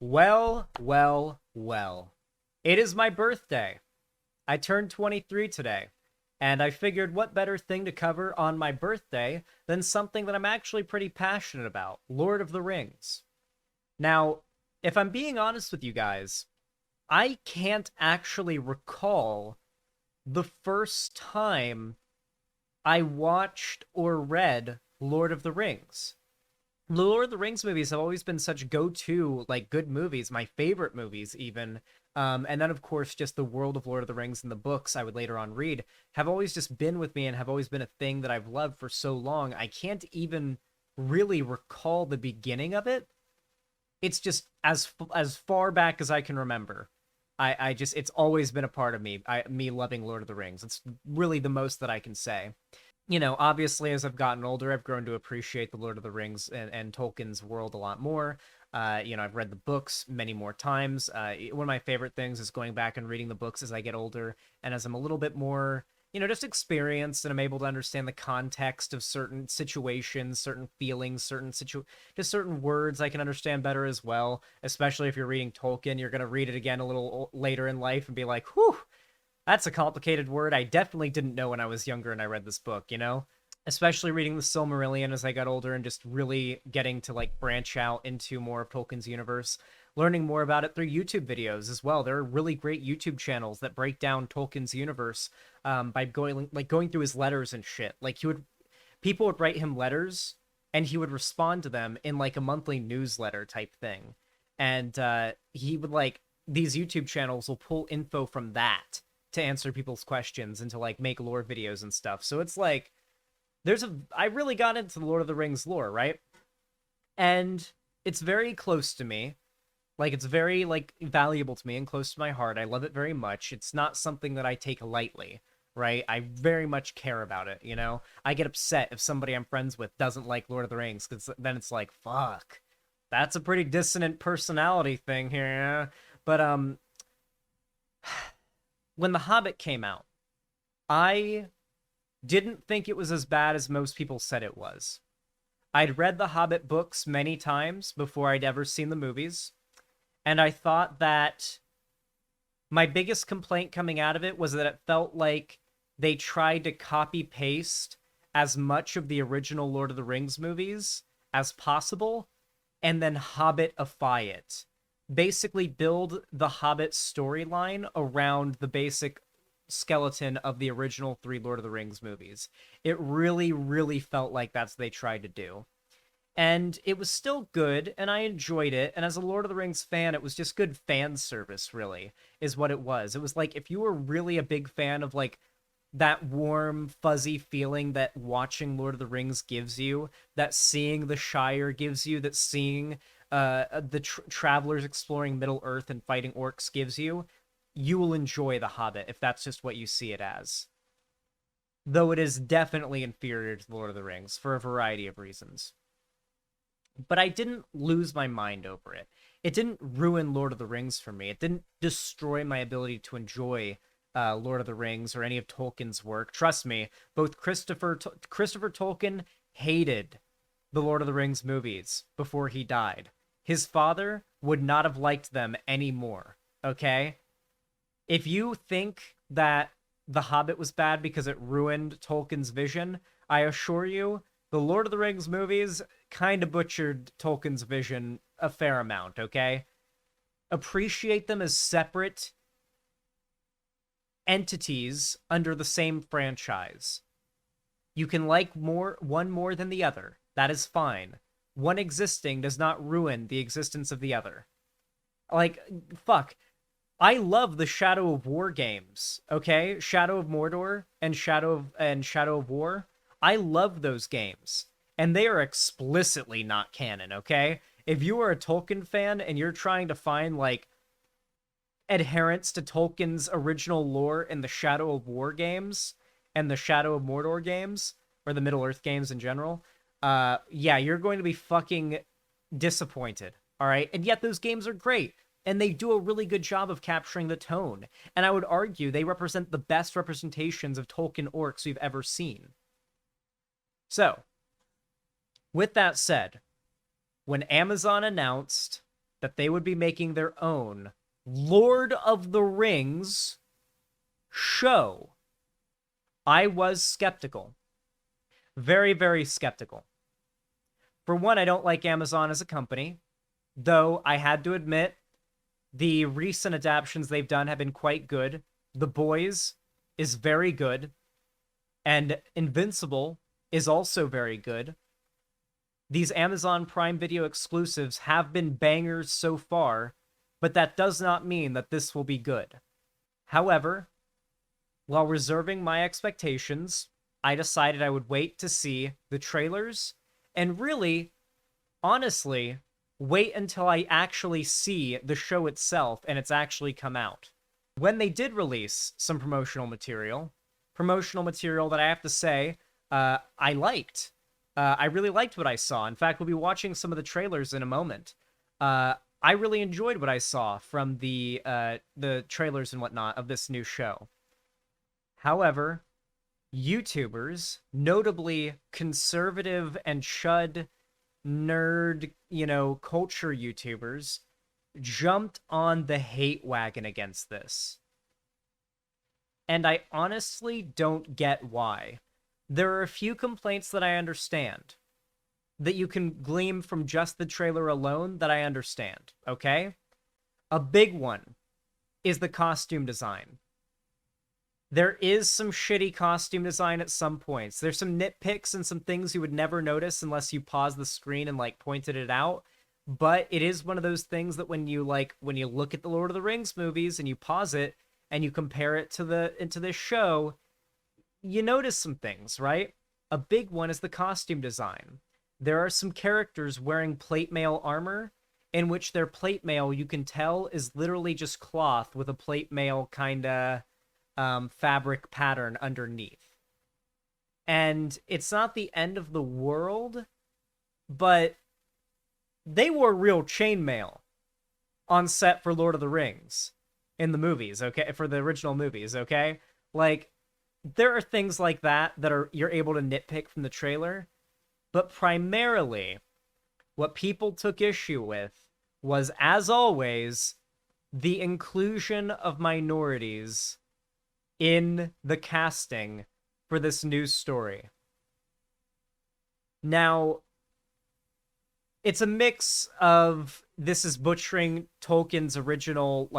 Well, well, well. It is my birthday. I turned 23 today, and I figured what better thing to cover on my birthday than something that I'm actually pretty passionate about, Lord of the Rings. Now, if I'm being honest with you guys, I can't actually recall the first time I watched or read Lord of the Rings. The Lord of the Rings movies have always been such go-to, like, good movies, my favorite movies, even. And then, of course, just the world of Lord of the Rings and the books I would later on read have always just been with me and have always been a thing that I've loved for so long. I can't even really recall the beginning of it. It's just as far back as I can remember. I just it's always been a part of me. Me loving Lord of the Rings. It's really the most that I can say. Obviously, as I've gotten older, I've grown to appreciate the Lord of the Rings and Tolkien's world a lot more. I've read the books many more times. One of my favorite things is going back and reading the books as I get older and as I'm a little bit more, just experienced and I'm able to understand the context of certain situations, certain feelings, just certain words I can understand better as well. Especially if you're reading Tolkien, you're gonna read it again a little later in life and be like, "Whew, that's a complicated word. I definitely didn't know when I was younger and I read this book. Especially reading the Silmarillion as I got older and just really getting to like branch out into more of Tolkien's universe, learning more about it through YouTube videos as well. There are really great YouTube channels that break down Tolkien's universe by going through his letters and shit. Like people would write him letters and he would respond to them in like a monthly newsletter type thing. And he would like these YouTube channels will pull info from that to answer people's questions and to like make lore videos and stuff. So it's like I really got into the Lord of the Rings lore, right? And it's very close to me. Like it's very like valuable to me and close to my heart. I love it very much. It's not something that I take lightly, right? I very much care about it. I get upset if somebody I'm friends with doesn't like Lord of the Rings cuz then it's like, fuck. That's a pretty dissonant personality thing here. But when The Hobbit came out, I didn't think it was as bad as most people said it was. I'd read the Hobbit books many times before I'd ever seen the movies, and I thought that my biggest complaint coming out of it was that it felt like they tried to copy paste as much of the original Lord of the Rings movies as possible and then Hobbit-ify it. Basically build the Hobbit storyline around the basic skeleton of the original three Lord of the Rings movies. It really, really felt like that's what they tried to do. And it was still good, and I enjoyed it. And as a Lord of the Rings fan, it was just good fan service, really, is what it was. It was like if you were really a big fan of like that warm, fuzzy feeling that watching Lord of the Rings gives you, that seeing the Shire gives you, that seeing the travelers exploring Middle Earth and fighting orcs gives you, you will enjoy The Hobbit if that's just what you see it as. Though it is definitely inferior to The Lord of the Rings for a variety of reasons. But I didn't lose my mind over it. It didn't ruin Lord of the Rings for me. It didn't destroy my ability to enjoy Lord of the Rings or any of Tolkien's work. Trust me, both Christopher Tolkien hated the Lord of the Rings movies before he died. His father would not have liked them anymore, okay? If you think that The Hobbit was bad because it ruined Tolkien's vision, I assure you, the Lord of the Rings movies kind of butchered Tolkien's vision a fair amount, okay? Appreciate them as separate entities under the same franchise. You can like one more than the other. That is fine. One existing does not ruin the existence of the other. Like, fuck. I love the Shadow of War games, okay? Shadow of Mordor and Shadow of War. I love those games. And they are explicitly not canon, okay? If you are a Tolkien fan and you're trying to find like adherence to Tolkien's original lore in the Shadow of War games and the Shadow of Mordor games, or the Middle Earth games in general, yeah, you're going to be fucking disappointed, all right? And yet those games are great, and they do a really good job of capturing the tone. And I would argue they represent the best representations of Tolkien orcs we've ever seen. So, with that said, when Amazon announced that they would be making their own Lord of the Rings show, I was skeptical. Very, very skeptical. For one, I don't like Amazon as a company, though I had to admit the recent adaptations they've done have been quite good. The Boys is very good, and Invincible is also very good. These Amazon Prime Video exclusives have been bangers so far, but that does not mean that this will be good. However, while reserving my expectations, I decided I would wait to see the trailers and really, honestly, wait until I actually see the show itself and it's actually come out. When they did release some promotional material that I have to say I liked. I really liked what I saw. In fact, we'll be watching some of the trailers in a moment. I really enjoyed what I saw from the trailers and whatnot of this new show. However, YouTubers, notably conservative and chud nerd, culture YouTubers, jumped on the hate wagon against this. And I honestly don't get why. There are a few complaints that I understand, that you can glean from just the trailer alone that I understand, okay? A big one is the costume design. There is some shitty costume design at some points. There's some nitpicks and some things you would never notice unless you pause the screen and pointed it out. But it is one of those things that when you look at the Lord of the Rings movies and you pause it and you compare it to this show, you notice some things, right? A big one is the costume design. There are some characters wearing plate mail armor in which their plate mail, you can tell, is literally just cloth with a plate mail kind of fabric pattern underneath. And it's not the end of the world, but they wore real chainmail on set for Lord of the Rings in the movies, okay? For the original movies, okay? There are things like that you're able to nitpick from the trailer, but primarily what people took issue with was, as always, the inclusion of minorities in the casting for this new story. Now, it's a mix of this is butchering Tolkien's original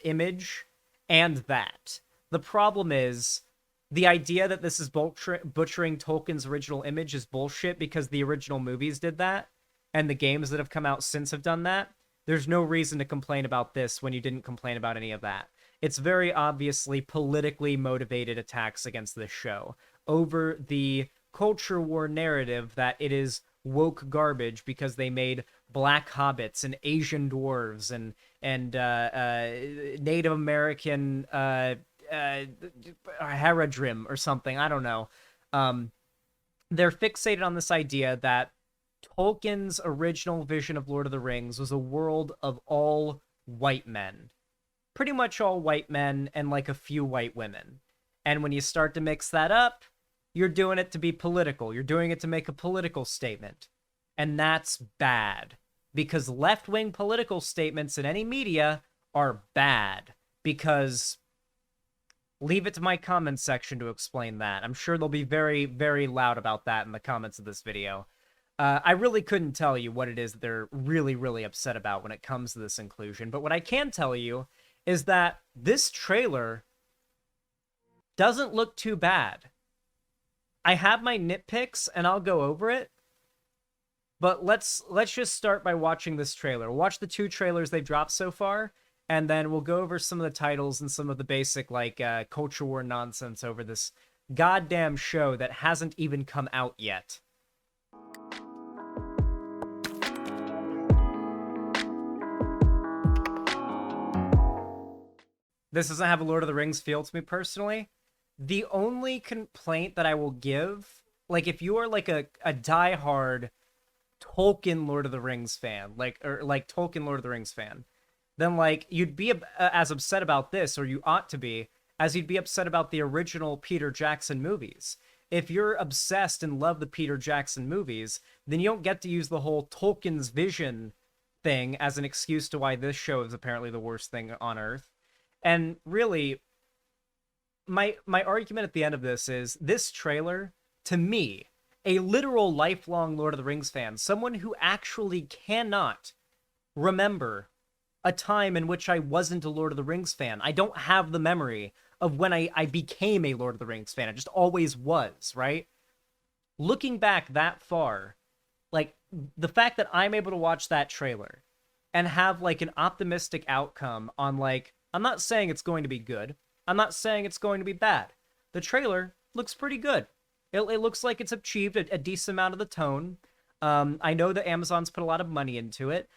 image and that. The problem is the idea that this is butchering Tolkien's original image is bullshit because the original movies did that and the games that have come out since have done that. There's no reason to complain about this when you didn't complain about any of that. It's very obviously politically motivated attacks against this show over the culture war narrative that it is woke garbage because they made black hobbits and Asian dwarves and Native American Haradrim or something. I don't know. They're fixated on this idea that Tolkien's original vision of Lord of the Rings was a world of all white men. Pretty much all white men and a few white women. And when you start to mix that up, you're doing it to be political. You're doing it to make a political statement. And that's bad. Because left-wing political statements in any media are bad. Because leave it to my comments section to explain that. I'm sure they'll be very, very loud about that in the comments of this video. I really couldn't tell you what it is that they're really, really upset about when it comes to this inclusion. But what I can tell you is that this trailer doesn't look too bad. I have my nitpicks, and I'll go over it. But let's just start by watching this trailer. We'll watch the 2 trailers they've dropped so far, and then we'll go over some of the titles and some of the basic, culture war nonsense over this goddamn show that hasn't even come out yet. This doesn't have a Lord of the Rings feel to me personally. The only complaint that I will give, if you are a diehard Tolkien Lord of the Rings fan, Tolkien Lord of the Rings fan, then you'd be as upset about this, or you ought to be, as you'd be upset about the original Peter Jackson movies. If you're obsessed and love the Peter Jackson movies, then you don't get to use the whole Tolkien's vision thing as an excuse to why this show is apparently the worst thing on earth. And really, my argument at the end of this is this trailer, to me, a literal lifelong Lord of the Rings fan, someone who actually cannot remember a time in which I wasn't a Lord of the Rings fan. I don't have the memory of when I became a Lord of the Rings fan. It just always was, right? Looking back that far, like, the fact that I'm able to watch that trailer and have, like, an optimistic outcome on, like, I'm not saying it's going to be good. I'm not saying it's going to be bad. The trailer looks pretty good. It looks like it's achieved a decent amount of the tone. I know that Amazon's put a lot of money into it.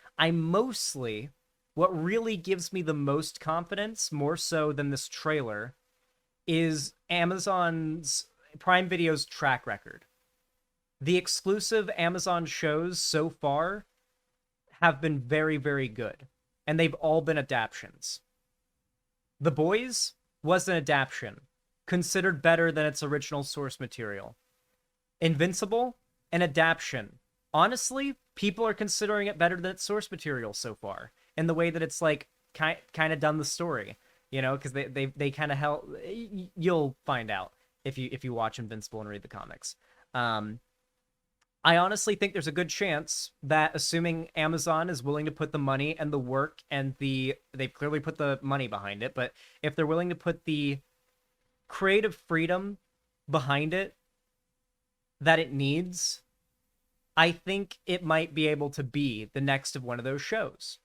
What really gives me the most confidence, more so than this trailer, is Amazon's Prime Video's track record. The exclusive Amazon shows so far have been very, very good, and they've all been adaptations. The Boys was an adaptation, considered better than its original source material. Invincible, an adaptation. Honestly, people are considering it better than its source material so far, in the way that it's, like, kind of done the story, you know, because they kind of help. You'll find out if you watch Invincible and read the comics. I honestly think there's a good chance that, assuming Amazon is willing to put the money and the work and they've clearly put the money behind it, but if they're willing to put the creative freedom behind it that it needs, I think it might be able to be the next of one of those shows.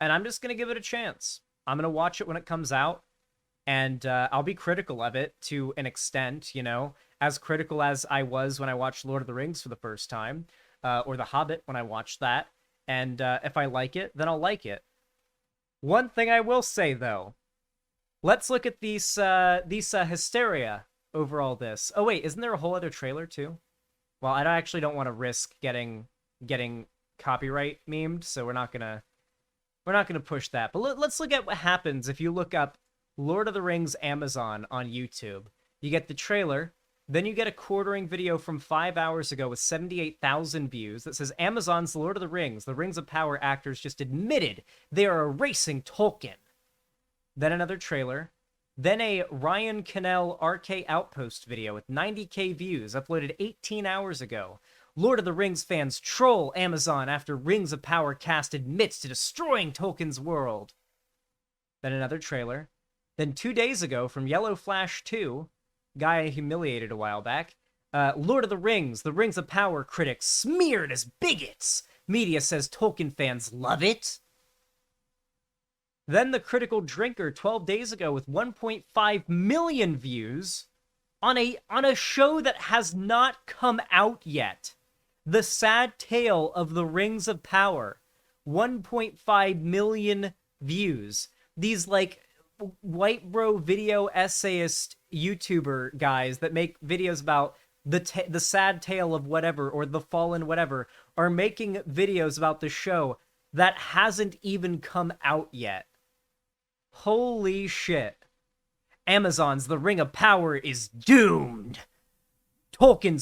And I'm just going to give it a chance. I'm going to watch it when it comes out, and I'll be critical of it to an extent, you know, as critical as I was when I watched Lord of the Rings for the first time, or The Hobbit when I watched that. And if I like it, then I'll like it. One thing I will say, though, let's look at these hysteria over all this. Oh, wait, isn't there a whole other trailer, too? Well, I actually don't want to risk getting copyright memed, so we're not gonna push that. But let's look at what happens if you look up Lord of the Rings Amazon on YouTube. You get the trailer, then you get a quartering video from 5 hours ago with 78,000 views that says Amazon's The Lord of the Rings of Power actors just admitted they are erasing Tolkien. Then another trailer, then a Ryan Cannell RK Outpost video with 90k views uploaded 18 hours ago. Lord of the Rings fans troll Amazon after Rings of Power cast admits to destroying Tolkien's world. Then another trailer. Then 2 days ago from Yellow Flash 2, guy I humiliated a while back, Lord of the Rings of Power critics smeared as bigots. Media says Tolkien fans love it. Then the Critical Drinker 12 days ago with 1.5 million views on a show that has not come out yet. The Sad Tale of the Rings of Power. 1.5 million views. These, like, white bro video essayist YouTuber guys that make videos about the sad tale of whatever, or the fallen whatever, are making videos about the show that hasn't even come out yet. Holy shit. Amazon's The Ring of Power is doomed. Tolkien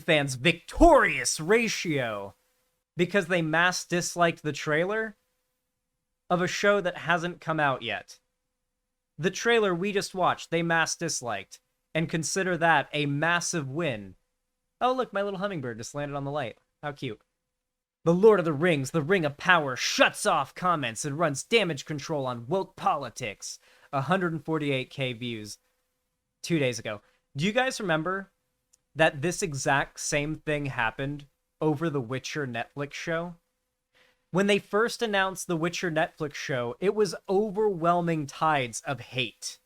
fans victorious ratio because they mass disliked the trailer of a show that hasn't come out yet. The trailer we just watched, they mass disliked, and consider that a massive win. Oh, look, my little hummingbird just landed on the light. How cute. The Lord of the Rings, The Ring of Power, shuts off comments and runs damage control on woke politics. 148k views 2 days ago. Do you guys remember that this exact same thing happened over the Witcher Netflix show? When they first announced the Witcher Netflix show, it was overwhelming tides of hate.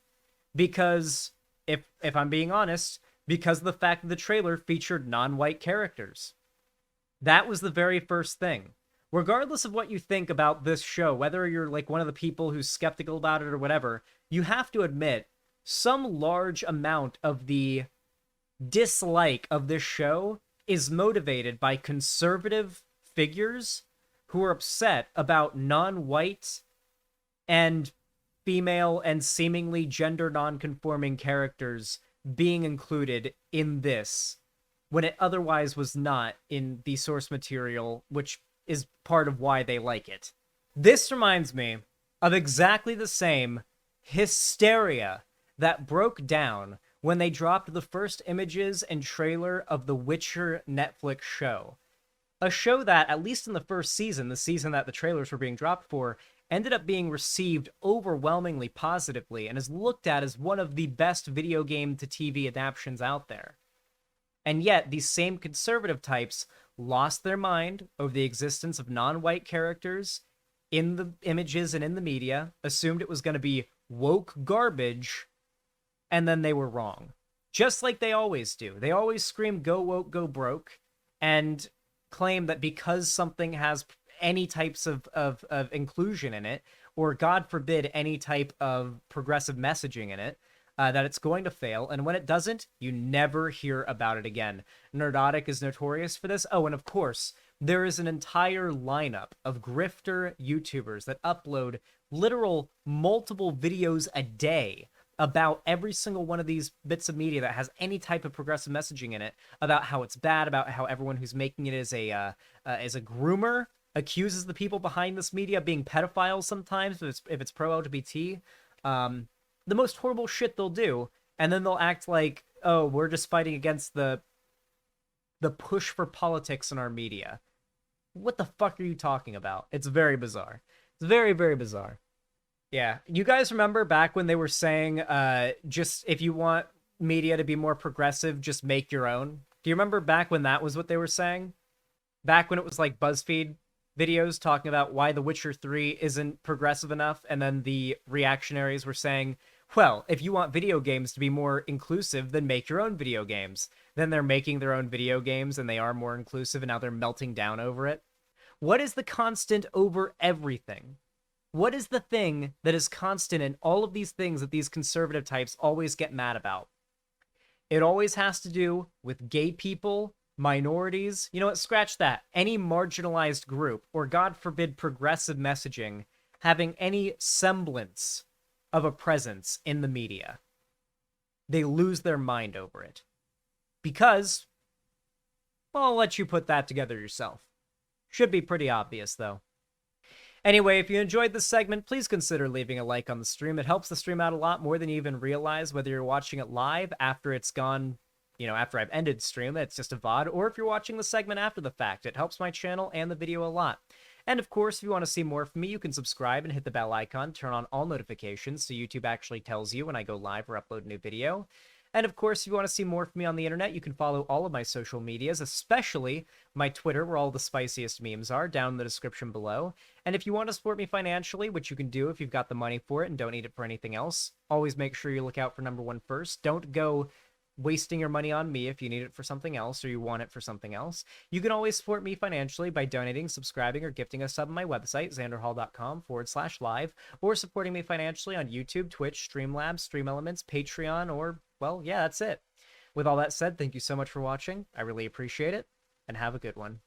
Because, if I'm being honest, because of the fact that the trailer featured non-white characters. That was the very first thing. Regardless of what you think about this show, whether you're like one of the people who's skeptical about it or whatever, you have to admit some large amount of the dislike of this show is motivated by conservative figures who are upset about non-white and female and seemingly gender non-conforming characters being included in this when it otherwise was not in the source material, which is part of why they like it. This reminds me of exactly the same hysteria that broke down when they dropped the first images and trailer of the Witcher Netflix show. A show that, at least in the first season, the season that the trailers were being dropped for, ended up being received overwhelmingly positively and is looked at as one of the best video game to TV adaptations out there. And yet, these same conservative types lost their mind over the existence of non-white characters in the images and in the media, assumed it was going to be woke garbage, and then they were wrong. Just like they always do. They always scream, go woke, go broke, and claim that because something has any types of inclusion in it, or God forbid, any type of progressive messaging in it, that it's going to fail, and when it doesn't, you never hear about it again. Nerdotic is notorious for this. Oh, and of course, there is an entire lineup of grifter YouTubers that upload literal multiple videos a day about every single one of these bits of media that has any type of progressive messaging in it, about how it's bad, about how everyone who's making it is a groomer, accuses the people behind this media of being pedophiles sometimes if it's pro-LGBT. The most horrible shit they'll do, and then they'll act like, oh, we're just fighting against the push for politics in our media. What the fuck are you talking about? It's very bizarre. It's very, very bizarre. Yeah, you guys remember back when they were saying, just if you want media to be more progressive, just make your own? Do you remember back when that was what they were saying? Back when it was like BuzzFeed videos talking about why The Witcher 3 isn't progressive enough, and then the reactionaries were saying, well, if you want video games to be more inclusive, then make your own video games. Then they're making their own video games, and they are more inclusive, and now they're melting down over it. What is the constant over everything? What is the thing that is constant in all of these things that these conservative types always get mad about? It always has to do with gay people, minorities. You know what? Scratch that. Any marginalized group, or God forbid, progressive messaging, having any semblance of a presence in the media. They lose their mind over it. Because, well, I'll let you put that together yourself. Should be pretty obvious, though. Anyway, if you enjoyed this segment, please consider leaving a like on the stream. It helps the stream out a lot more than you even realize, whether you're watching it live after it's gone, after I've ended stream, it's just a VOD, or if you're watching the segment after the fact. It helps my channel and the video a lot. And of course, if you want to see more from me, you can subscribe and hit the bell icon, turn on all notifications so YouTube actually tells you when I go live or upload a new video. And of course, if you want to see more from me on the internet, you can follow all of my social medias, especially my Twitter, where all the spiciest memes are, down in the description below. And if you want to support me financially, which you can do if you've got the money for it and don't need it for anything else, always make sure you look out for number one first. Don't go wasting your money on me if you need it for something else or you want it for something else. You can always support me financially by donating, subscribing, or gifting a sub on my website, xanderhall.com/live, or supporting me financially on YouTube, Twitch, Streamlabs, Stream Elements, Patreon, or, well, yeah, that's it. With all that said, thank you so much for watching. I really appreciate it, and have a good one.